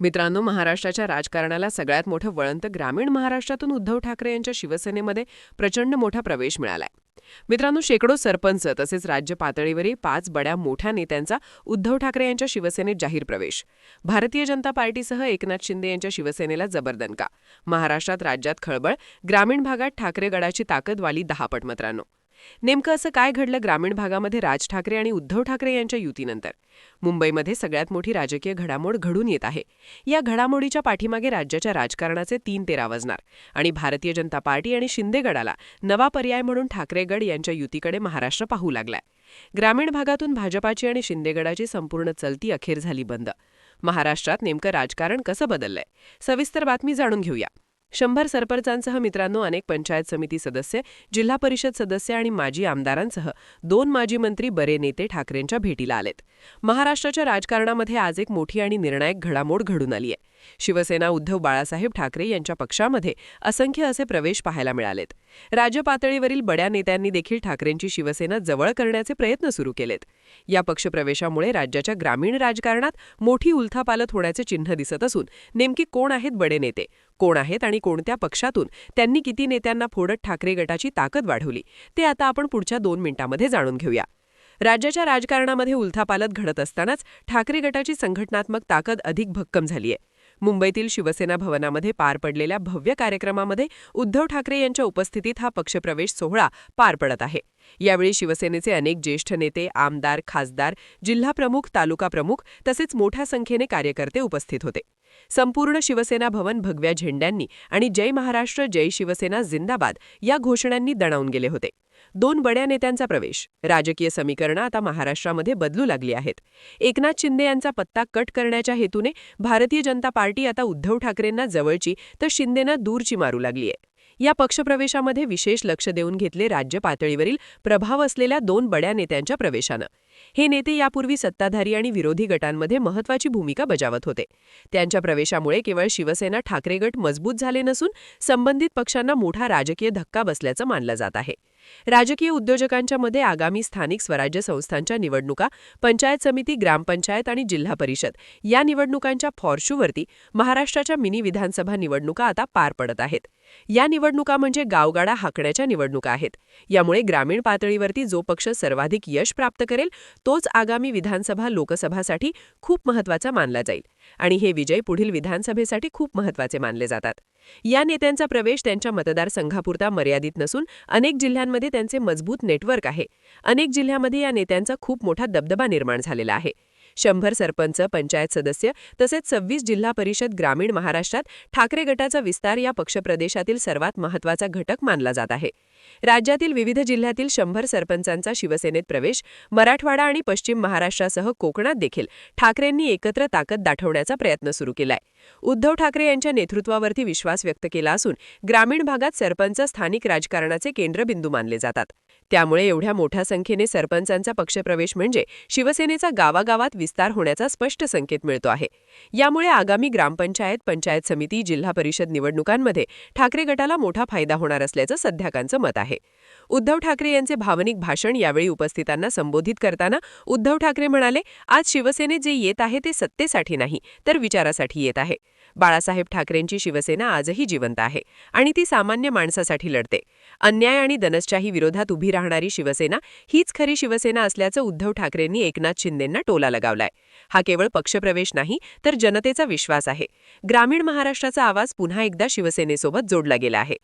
मित्रांनो, महाराष्ट्राच्या राजकारणाला सगळ्यात मोठं वळण तर ग्रामीण महाराष्ट्रातून उद्धव ठाकरे यांच्या शिवसेनेमध्ये प्रचंड मोठा प्रवेश मिळालाय. मित्रांनो, शेकडो सरपंच तसेच राज्य पातळीवरील 5 बड्या मोठ्या नेत्यांचा उद्धव ठाकरे यांच्या शिवसेनेत जाहीर प्रवेश. भारतीय जनता पार्टीसह एकनाथ शिंदे यांच्या शिवसेनेला जबरदणका. महाराष्ट्रात राज्यात खळबळ, ग्रामीण भागात ठाकरे गडाची ताकद वाली 10 पट. मित्रांनो, नेमकं असं काय घडलं ग्रामीण भागामध्ये राज ठाकरे आणि उद्धव ठाकरे यांच्या युतीनंतर? मुंबईमध्ये सगळ्यात मोठी राजकीय घडामोड घडून येत आहे. या घडामोडीच्या पाठीमागे राज्याच्या राजकारणाचे 3 तेरा वाजणार आणि भारतीय जनता पार्टी आणि शिंदे गडाला नवा पर्याय म्हणून ठाकरे गड यांच्या युतीकडे महाराष्ट्र पाहू लागलाय. ग्रामीण भागातून भाजपाची आणि शिंदे गडाची संपूर्ण चलती अखेर झाली बंद. महाराष्ट्रात नेमकं राजकारण कसं बदललंय? सविस्तर बातमी जाणून घेऊया. 100 सरपंचांसह मित्रांनो अनेक पंचायत समिती सदस्य, जिल्हा परिषद सदस्य आणि माजी आमदारांसह 2 माजी मंत्री बरे नेते ठाकरेंच्या भेटीला आलेत. महाराष्ट्राच्या राजकारणामध्ये आज एक मोठी आणि निर्णायक घडामोड घडून आली आहे. शिवसेना उद्धव बाळासाहेब ठाकरे यांच्या पक्षामध्ये असंख्य असे प्रवेश पाहायला मिळालेत. राज्य पातळीवरील बड्या नेत्यांनी देखील ठाकरेंची शिवसेना जवळ करण्याचे प्रयत्न सुरू केलेत. या पक्षप्रवेशामुळे राज्याच्या ग्रामीण राजकारणात मोठी उलथापालथ होण्याचे चिन्ह दिसत असून नेमकी कोण आहेत बडे नेते, कोण आहेत आणि कोणत्या पक्षातून त्यांनी किती नेत्यांना फोडत ठाकरे गटाची ताकद वाढवली, ते आता आपण पुढच्या 2 मिनिटांमध्ये जाणून घेऊया. राज्याच्या राजकारणामध्ये उलथापालथ घडत असतानाच ठाकरे गटाची संघटनात्मक ताकद अधिक भक्कम झाली आहे. मुंबईतील शिवसेना भवनामध्ये पार पडलेल्या भव्य कार्यक्रमामध्ये उद्धव ठाकरे यांच्या उपस्थितीत हा पक्षप्रवेश सोहळा पार पडत आहे. यावेळी शिवसेनेचे अनेक ज्येष्ठ नेते, आमदार, खासदार, जिल्हाप्रमुख, तालुका प्रमुख तसेच मोठ्या संख्येने कार्यकर्ते उपस्थित होते. संपूर्ण शिवसेना भवन भगव्या झेंड्यांनी आणि जय महाराष्ट्र, जय शिवसेना जिंदाबाद या घोषणांनी दणावून गेले होते. 2 बड्या नेत्यांचा प्रवेश. राजकीय समीकरणं आता महाराष्ट्रामध्ये बदलू लागली आहेत. एकनाथ शिंदे यांचा पत्ता कट करण्याच्या हेतूने भारतीय जनता पार्टी आता उद्धव ठाकरेंना जवळची तर शिंदेंना दूरची मारू लागली आहे. या पक्षप्रवेशामध्ये विशेष लक्ष देऊन घेतले राज्य पातळीवरील प्रभाव असलेल्या 2 बड्या नेत्यांच्या प्रवेशानं. हे नेते यापूर्वी सत्ताधारी आणि विरोधी गटांमध्ये महत्त्वाची भूमिका बजावत होते. त्यांच्या प्रवेशामुळे केवळ शिवसेना ठाकरे गट मजबूत झाले नसून संबंधित पक्षांना मोठा राजकीय धक्का बसल्याचं मानलं जात आहे. राजकीय उद्योजकांच्या मध्ये आगामी स्थानिक स्वराज्य संस्थांच्या निवडणुका, पंचायत समिती, ग्रामपंचायत आणि जिल्हा परिषद या निवडणुकांच्या फॉर्शूवरती महाराष्ट्राच्या मिनी विधानसभा निवडणुका आता पार पडत आहेत. या निवडणुका म्हणजे गावगाडा हाकण्याच्या निवडणुका आहेत. यामुळे ग्रामीण पातळीवरती जो पक्ष सर्वाधिक यश प्राप्त करेल तोच आगामी विधानसभा, लोकसभासाठी खूप महत्त्वाचा मानला जाईल आणि हे विजय पुढील विधानसभेसाठी खूप महत्त्वाचे मानले जातात. या नेत्यांचा प्रवेश त्यांच्या मतदारसंघापुरता मर्यादित नसून अनेक जिल्ह्यांमध्ये त्यांचे मजबूत नेटवर्क आहे. अनेक जिल्ह्यांमध्ये या नेत्यांचा खूप मोठा दबदबा निर्माण झालेला आहे. 100 सरपंच, पंचायत सदस्य तसेच 26 जिल्हा परिषद ग्रामीण महाराष्ट्रात ठाकरे गटाचा विस्तार या पक्षप्रदेशातील सर्वात महत्त्वाचा घटक मानला जात आहे. राज्यातील विविध जिल्ह्यातील 100 सरपंचांचा शिवसेनेत प्रवेश, मराठवाडा आणि पश्चिम महाराष्ट्रासह कोकणात देखील ठाकरेंनी एकत्र ताकद दाखवण्याचा प्रयत्न सुरू केलाय. उद्धव ठाकरे यांच्या नेतृत्वावरती विश्वास व्यक्त केला असून ग्रामीण भागात सरपंच स्थानिक राजकारणाचे केंद्रबिंदू मानले जातात. त्यामुळे एवढ्या मोठ्या संख्येने सरपंचांचा पक्षप्रवेश म्हणजे शिवसेनेचा गावागावात विस्तार होण्याचा स्पष्ट संकेत मिळतो आहे. यामुळे आगामी ग्रामपंचायत, पंचायत समिती, जिल्हा परिषद निवडणुकांमध्ये ठाकरे गटाला मोठा फायदा होणार असल्याचं सध्याकांचं मत आहे. उद्धव ठाकरे यांचे भावनिक भाषण. यावेळी उपस्थितांना संबोधित करताना उद्धव ठाकरे म्हणाले, आज शिवसेनेत जे येत आहे ते सत्तेसाठी नाही तर विचारासाठी येत आहे. बाळासाहेब ठाकरेंची शिवसेना आजही जिवंत आहे आणि ती सामान्य माणसासाठी लढते. अन्याय आणि दनसशाही विरोधात उभी राहणारी शिवसेना हीच खरी शिवसेना असल्याचं उद्धव ठाकरेंनी एकनाथ शिंदेंना टोला लगावलाय. हा केवळ पक्षप्रवेश नाही तर जनतेचा विश्वास आहे. ग्रामीण महाराष्ट्राचा आवाज पुन्हा एकदा शिवसेनेसोबत जोडला गेला आहे.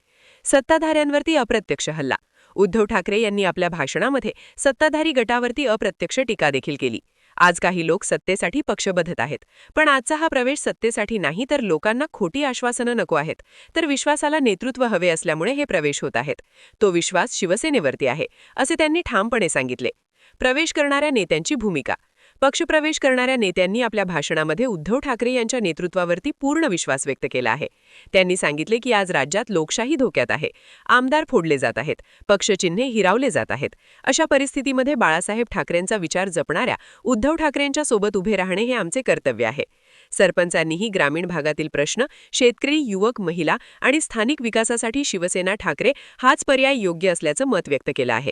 सत्ताधाऱ्यांवरती अप्रत्यक्ष हल्ला. उद्धव ठाकरे यांनी आपल्या भाषणामध्ये सत्ताधारी गटावरती अप्रत्यक्ष टीका देखील केली. आज काही लोक सत्तेसाठी पक्ष बदलत आहेत, पण आजचा हा प्रवेश सत्तेसाठी नाही तर लोकांना खोटी आश्वासनं नको आहेत, तर विश्वासाला नेतृत्व हवे असल्यामुळे हे प्रवेश होत आहेत. तो विश्वास शिवसेनेवरती आहे, असे त्यांनी ठामपणे सांगितले. प्रवेश करणाऱ्या नेत्यांची भूमिका. पक्षप्रवेश करणाऱ्या नेत्यांनी आपल्या भाषणामध्ये उद्धव ठाकरे यांच्या नेतृत्वावरती पूर्ण विश्वास व्यक्त केला आहे. त्यांनी सांगितले की आज राज्यात लोकशाही धोक्यात आहे, आमदार फोडले जात आहेत, पक्षचिन्हे हिरावले जात आहेत. अशा परिस्थितीमध्ये बाळासाहेब ठाकरेंचा विचार जपणाऱ्या उद्धव ठाकरेंच्या सोबत उभे राहणे हे आमचे कर्तव्य आहे. सरपंचांनीही ग्रामीण भागातील प्रश्न, शेतकरी, युवक, महिला आणि स्थानिक विकासासाठी शिवसेना ठाकरे हाच पर्याय योग्य असल्याचं मत व्यक्त केलं आहे.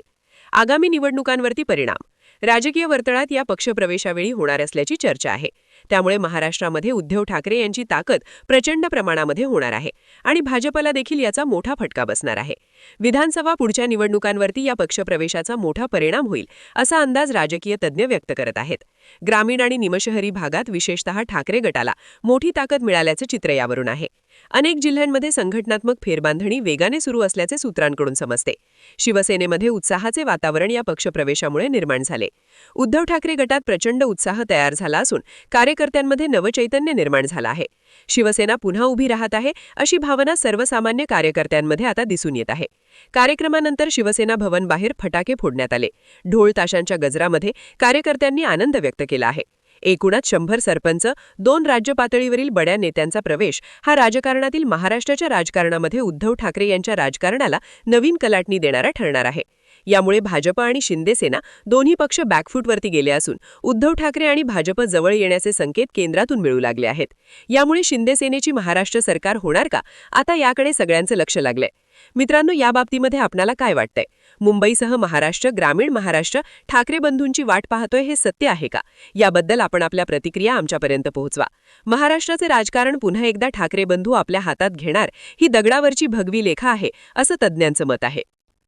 आगामी निवडणुकांवरती परिणाम. राजकीय वर्तुळात या पक्षप्रवेशावेळी होणार असल्याची चर्चा आहे. त्यामुळे महाराष्ट्रामध्ये उद्धव ठाकरे यांची ताकद प्रचंड प्रमाणामध्ये होणार आहे आणि भाजपला देखील याचा मोठा फटका बसणार आहे. विधानसभा पुढच्या निवडणुकांवरती या पक्षप्रवेशाचा मोठा परिणाम होईल असा अंदाज राजकीय तज्ज्ञ व्यक्त करत आहेत. ग्रामीण आणि निमशहरी भागात विशेषतः ठाकरे गटाला मोठी ताकद मिळाल्याचं चित्र यावरून आहे. अनेक जिल्ह्यांमध्ये संघटनात्मक फेरबांधणी वेगाने सुरू असल्याचे सूत्रांकडून समजते. शिवसेनेमध्ये उत्साहाचे वातावरण या पक्षप्रवेशामुळे निर्माण झाले. उद्धव ठाकरे गटात प्रचंड उत्साह तयार झाला असून कार्यकर्त्यांमध्ये नवचैतन्य निर्माण झालं आहे. शिवसेना पुन्हा उभी राहत आहे अशी भावना सर्वसामान्य कार्यकर्त्यांमध्ये आता दिसून येत आहे. कार्यक्रमानंतर शिवसेना भवन बाहेर फटाके फोडण्यात आले. ढोल ताशांच्या गजरामध्ये कार्यकर्त्यांनी आनंद व्यक्त केला आहे. एकूणच 100 सरपंच, 2 राज्य पातळीवरील बड्या नेत्यांचा प्रवेश हा राजकारणातील महाराष्ट्राच्या राजकारणामध्ये उद्धव ठाकरे यांच्या राजकारणाला नवीन कलाटणी देणारा ठरणार आहे. यामुळे भाजप आणि शिंदेसेना दोन्ही पक्ष बॅकफूटवरती गेले असून उद्धव ठाकरे आणि भाजप जवळ येण्याचे संकेत केंद्रातून मिळू लागले आहेत. यामुळे शिंदेसेनेची महाराष्ट्र सरकार होणार का, आता याकडे सगळ्यांचं लक्ष लागलंय. मित्रांनो, या बाबतीमध्ये आपणाला काय वाटतंय? मुंबईसह महाराष्ट्र, ग्रामीण महाराष्ट्र ठाकरे बंधूंची वाट पाहतोय हे सत्य आहे का? याबद्दल आपण आपल्या प्रतिक्रिया आमच्यापर्यंत पोहोचवा. महाराष्ट्राचे राजकारण पुन्हा एकदा ठाकरे बंधू आपल्या हातात घेणार ही दगडावरची भगवी लेखा आहे असं तज्ज्ञांचं मत आहे.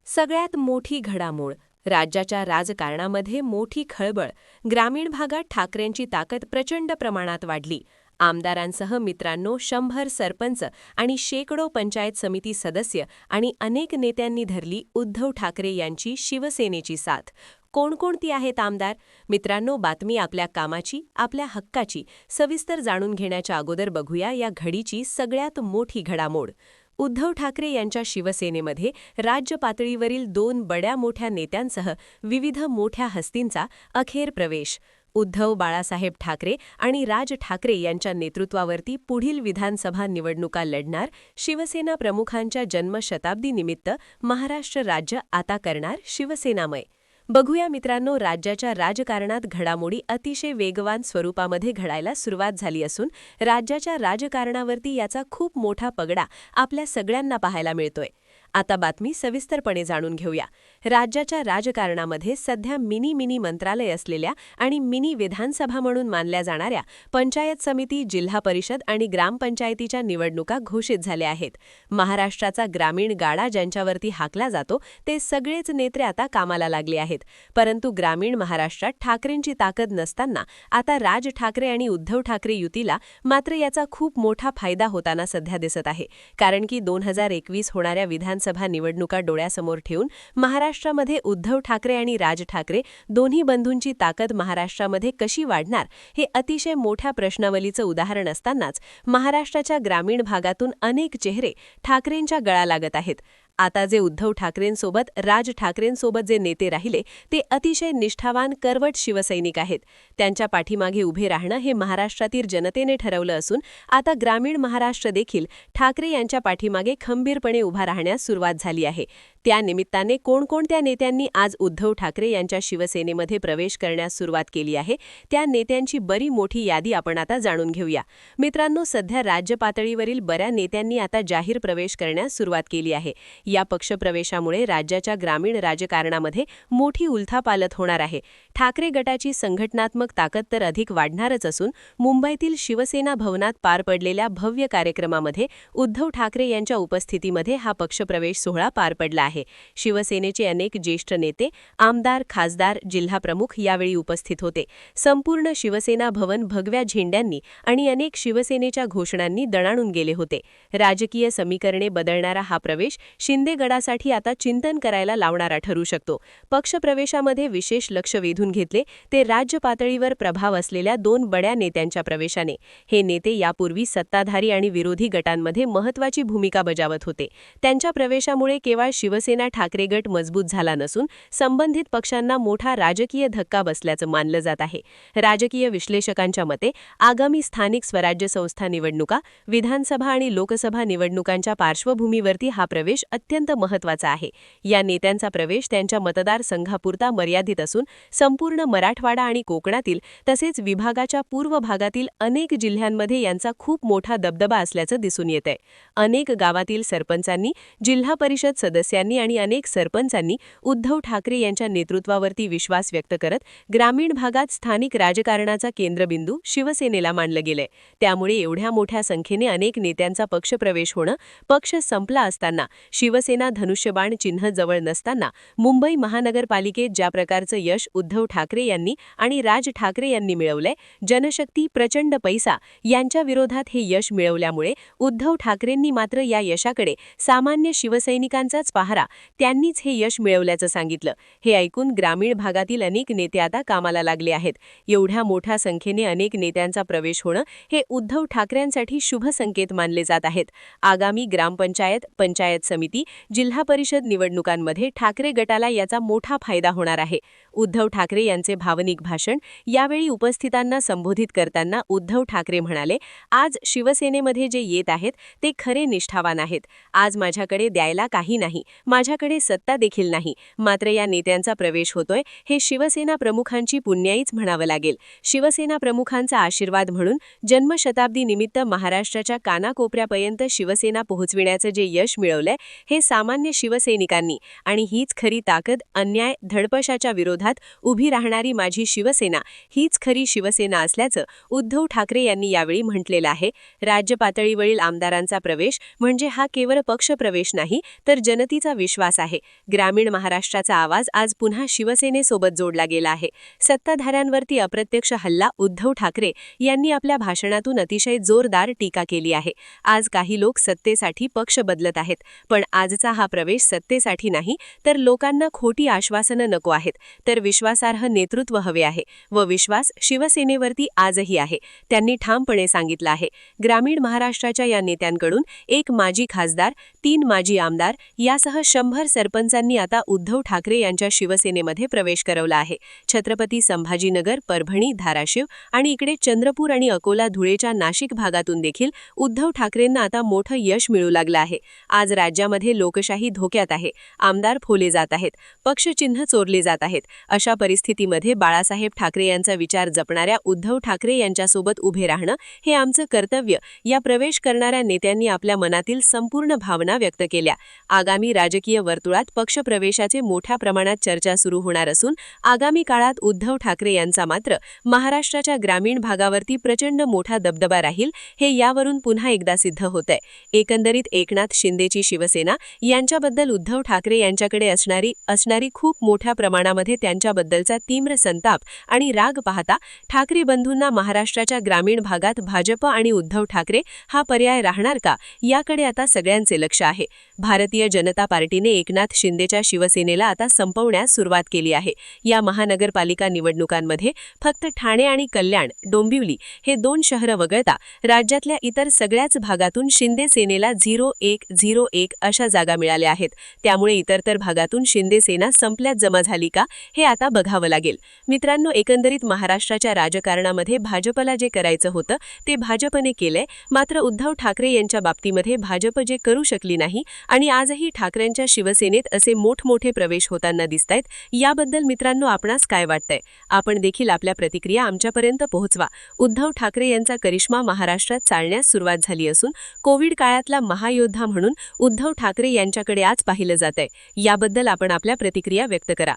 सगळ्यात मोठी घडामोड, राज्याच्या राजकारणामध्ये मोठी खळबळ. ग्रामीण भागात ठाकरेंची ताकद प्रचंड प्रमाणात वाढली. आमदारांसह मित्रांनो 100 सरपंच आणि शेकडो पंचायत समिती सदस्य आणि अनेक नेत्यांनी धरली उद्धव ठाकरे यांची शिवसेनेची साथ. कोणकोणती आहेत आमदार? मित्रांनो, बातमी आपल्या कामाची, आपल्या हक्काची. सविस्तर जाणून घेण्याच्या अगोदर बघूया या घडीची सगळ्यात मोठी घडामोड. उद्धव ठाकरे यांच्या शिवसेनेमध्ये राज्य पातळीवरील 2 बड्या मोठ्या नेत्यांसह विविध मोठ्या हस्तींचा अखेर प्रवेश. उद्धव बाळासाहेब ठाकरे आणि राज ठाकरे यांच्या नेतृत्वावरती पुढील विधानसभा निवडणुका लढणार. शिवसेना प्रमुखांच्या जन्मशताब्दीनिमित्त महाराष्ट्र राज्य आता करणार शिवसेनामय. बघूया मित्रांनो, राज्याच्या राजकारणात घडामोडी अतिशय वेगवान स्वरूपामध्ये घडायला सुरुवात झाली असून राज्याच्या राजकारणावरती याचा खूप मोठा पगडा आपल्या सगळ्यांना पाहायला मिळतोय. आता बातमी सविस्तरपणे जाणून घेऊया. राज्याच्या राजकारणामध्ये सध्या मिनी मंत्रालय असलेल्या आणि मिनी विधानसभा म्हणून मानल्या जाणाऱ्या पंचायत समिती, जिल्हा परिषद आणि ग्रामपंचायतीच्या निवडणुका घोषित झाल्या आहेत. महाराष्ट्राचा ग्रामीण गाडा ज्यांच्यावरती हाकला जातो ते सगळेच नेते आता कामाला लागले आहेत. परंतु ग्रामीण महाराष्ट्रात ठाकरेंची ताकद नसताना आता राज ठाकरे आणि उद्धव ठाकरे युतीला मात्र याचा खूप मोठा फायदा होताना सध्या दिसत आहे. कारण की 2021 होणाऱ्या विधानसभा निवडणुका डोळ्यासमोर ठेवून महाराष्ट्रामध्ये उद्धव ठाकरे आणि राज ठाकरे दोन्ही बंधूंची ताकद महाराष्ट्रामध्ये कशी वाढणार हे अतिशय मोठ्या प्रश्नावलीचं उदाहरण असतानाच महाराष्ट्राच्या ग्रामीण भागातून अनेक चेहरे ठाकरेंच्या गळा लागत आहेत. आता जे उद्धव ठाकरेंसोबत राज ठाकरेंसोबत जे नेते राहिले ते अतिशय निष्ठावान करवट शिवसैनिक आहेत. त्यांच्या पाठीमागे उभे राहणं हे महाराष्ट्रातील जनतेने ठरवलं असून आता ग्रामीण महाराष्ट्र देखील ठाकरे यांच्या पाठीमागे खंबीरपणे उभा राहण्यास सुरुवात झाली आहे. त्या निमित्ताने कोणकोणत्या नेत्यांनी आज उद्धव ठाकरे यांच्या शिवसेनेमध्ये प्रवेश करण्यास सुरुवात केली आहे त्या नेत्यांची बरी मोठी यादी आपण आता जाणून घेऊया. मित्रांनो, सध्या राज्य पातळीवरील बऱ्या नेत्यांनी आता जाहीर प्रवेश करण्यास सुरुवात केली आहे. या पक्षप्रवेशामुळे राज्याच्या ग्रामीण राजकारणामध्ये मोठी उलथापालथ होणार आहे. ठाकरे गटाची संघटनात्मक ताकद तर अधिक वाढणारच असून मुंबईतील शिवसेना भवनात पार पडलेल्या भव्य कार्यक्रमामध्ये उद्धव ठाकरे यांच्या उपस्थितीमध्ये हा पक्षप्रवेश सोहळा पार पडला आहे. शिवसेनेचे अनेक ज्येष्ठ नेते, आमदार, खासदार, जिल्हाप्रमुख यावेळी उपस्थित होते. संपूर्ण शिवसेना भवन भगव्या झेंड्यांनी आणि अनेक शिवसेनेच्या घोषणांनी दणाणून गेले होते. राजकीय समीकरणे बदलणारा हा प्रवेश शिंदे गटासाठी आता चिंतन करायला लावणारा ठरू शकतो. पक्षप्रवेशामध्ये विशेष लक्ष वेधून घेतले ते राज्य पातळीवर प्रभाव असलेल्या 2 बड्या नेत्यांच्या प्रवेशाने. हे नेते यापूर्वी सत्ताधारी आणि विरोधी गटांमध्ये महत्त्वाची भूमिका बजावत होते. त्यांच्या प्रवेशामुळे केवळ शिवसेना ठाकरे गट मजबूत झाला नसून संबंधित पक्षांना मोठा राजकीय धक्का बसल्याचं मानलं जात आहे. राजकीय विश्लेषकांच्या मते आगामी स्थानिक स्वराज्य संस्था निवडणुका, विधानसभा आणि लोकसभा निवडणुकांच्या पार्श्वभूमीवरती हा प्रवेश अत्यंत महत्त्वाचा आहे. या नेत्यांचा प्रवेश त्यांच्या मतदारसंघापुरता मर्यादित असून संपूर्ण मराठवाडा आणि कोकणातील तसेच विभागाच्या पूर्व भागातील अनेक जिल्ह्यांमध्ये यांचा खूप मोठा दबदबा असल्याचं दिसून येतंय. अनेक गावातील सरपंचांनी, जिल्हा परिषद सदस्यांनी नेत्यांनी आणि अनेक सरपंचांनी उद्धव ठाकरे यांच्या नेतृत्वावरती विश्वास व्यक्त करत ग्रामीण भागात स्थानिक राजकारणाचा केंद्रबिंदू शिवसेनेला मानलं गेलंय. त्यामुळे एवढ्या मोठ्या संख्येने अनेक नेत्यांचा पक्षप्रवेश होणं, पक्ष संपला असताना, शिवसेना धनुष्यबाण चिन्ह जवळ नसताना मुंबई महानगरपालिकेत ज्या प्रकारचं यश उद्धव ठाकरे यांनी आणि राज ठाकरे यांनी मिळवलंय, जनशक्ती, प्रचंड पैसा यांच्या विरोधात हे यश मिळवल्यामुळे उद्धव ठाकरेंनी मात्र या यशाकडे सामान्य शिवसैनिकांचाच पहारा, त्यांनीच हे यश मिळवल्याचं सांगितलं. हे ऐकून ग्रामीण भागातील अनेक नेते आता कामाला लागले आहेत. एवढ्या मोठ्या संख्येने अनेक नेत्यांचा प्रवेश होणं हे उद्धव ठाकरेंसाठी शुभ संकेत मानले जात आहेत. आगामी ग्रामपंचायत, पंचायत समिती, जिल्हा परिषद निवडणुकांमध्ये ठाकरे गटाला याचा मोठा फायदा होणार आहे. उद्धव ठाकरे यांचे भावनिक भाषण. यावेळी उपस्थितांना संबोधित करताना उद्धव ठाकरे म्हणाले, आज शिवसेनेमध्ये जे येत आहेत ते खरे निष्ठावान आहेत. आज माझ्याकडे द्यायला काही नाही, माझ्याकडे सत्ता देखील नाही, मात्र या नेत्यांचा प्रवेश होतोय हे शिवसेना प्रमुखांची पुण्याईच म्हणावं लागेल. शिवसेना प्रमुखांचा आशीर्वाद म्हणून जन्मशताब्दी निमित्त महाराष्ट्राच्या कानाकोपऱ्यापर्यंत शिवसेना पोहोचविण्याचं जे यश मिळवलंय हे सामान्य शिवसैनिकांनी, आणि हीच खरी ताकद, अन्याय, धडपशाच्या विरोधात उभी राहणारी माझी शिवसेना हीच खरी शिवसेना असल्याचं उद्धव ठाकरे यांनी यावेळी म्हटलेलं आहे. राज्य पातळीवरील आमदारांचा प्रवेश म्हणजे हा केवळ पक्षप्रवेश नाही, तर जनतेचा विश्वास आहे. ग्रामीण महाराष्ट्राचा आवाज आज पुन्हा शिवसेनेसोबत जोडला गेला आहे. सत्ताधाऱ्यांवरती अप्रत्यक्ष हल्ला. उद्धव ठाकरे यांनी आपल्या भाषणातून अतिशय जोरदार टीका केली आहे. आज काही लोक सत्तेसाठी पक्ष बदलत आहेत, पण आजचा हा प्रवेश सत्तेसाठी नाही, तर लोकांना खोटी आश्वासनं नको आहेत, तर विश्वासार्ह नेतृत्व हवे आहे, व विश्वास शिवसेनेवरती आजही आहे, त्यांनी ठामपणे सांगितलं आहे. ग्रामीण महाराष्ट्राच्या या नेत्यांकडून 1 माजी खासदार, 3 माजी आमदार यासह 100 सरपंचांनी आता उद्धव ठाकरे यांच्या शिवसेनेमध्ये प्रवेश करवला आहे. छत्रपती संभाजीनगर, परभणी, धाराशिव आणि इकडे चंद्रपूर आणि अकोला, धुळेच्या नाशिक भागातून देखील उद्धव ठाकरेंना आता मोठं यश मिळू लागलं आहे. आज राज्यामध्ये लोकशाही धोक्यात आहे. आमदार फोले जात आहेत, पक्षचिन्ह चोरले जात आहेत. अशा परिस्थितीमध्ये बाळासाहेब ठाकरे यांचा विचार जपणाऱ्या उद्धव ठाकरे यांच्यासोबत उभे राहणं हे आमचं कर्तव्य, या प्रवेश करणाऱ्या नेत्यांनी आपल्या मनातील संपूर्ण भावना व्यक्त केल्या. आगामी राजकीय वर्तुळात पक्षप्रवेशाचे मोठ्या प्रमाणात चर्चा सुरू होणार असून आगामी काळात उद्धव ठाकरे यांचा मात्र महाराष्ट्राच्या ग्रामीण भागावरती प्रचंड मोठा दबदबा राहील, हे यावरून पुन्हा एकदा सिद्ध होतंय. एकंदरीत एकनाथ शिंदेची शिवसेना यांच्याबद्दल उद्धव ठाकरे यांच्याकडे असणारी खूप मोठ्या प्रमाणामध्ये त्यांच्याबद्दलचा तीव्र संताप आणि राग पाहता ठाकरे बंधूंना महाराष्ट्राच्या ग्रामीण भागात भाजप आणि उद्धव ठाकरे हा पर्याय राहणार का, याकडे आता सगळ्यांचे लक्ष आहे. भारतीय जनता पार्टीने एकनाथ शिंदेच्या शिवसेनेला आता संपवण्यास सुरुवात केली आहे. या महानगरपालिका निवडणुकांमध्ये फक्त ठाणे आणि कल्याण, डोंबिवली हे 2 शहरं वगळता राज्यातल्या इतर सगळ्याच भागातून शिंदे सेनेला 0-1-0-1 अशा जागा मिळाल्या आहेत. त्यामुळे इतरतर भागातून शिंदे सेना संपल्यात जमा झाली का, हे आता बघावं लागेल. मित्रांनो, एकंदरीत महाराष्ट्राच्या राजकारणामध्ये भाजपला जे करायचं होतं ते भाजपने केलंय, मात्र उद्धव ठाकरे यांच्या बाबतीमध्ये भाजप जे करू शकली नाही आणि आजही ठाकरेंच्या शिवसेनेत असे मोठमोठे प्रवेश होताना दिसतायत, याबद्दल मित्रांनो आपणास काय वाटतंय? आपण देखील आपल्या प्रतिक्रिया आमच्यापर्यंत पोहोचवा. उद्धव ठाकरे यांचा करिश्मा महाराष्ट्रात चालण्यास सुरुवात झाली असून कोविड काळातला महायोद्धा म्हणून उद्धव ठाकरे यांच्याकडे आज पाहिलं जातंय. याबद्दल आपण आपल्या प्रतिक्रिया व्यक्त करा.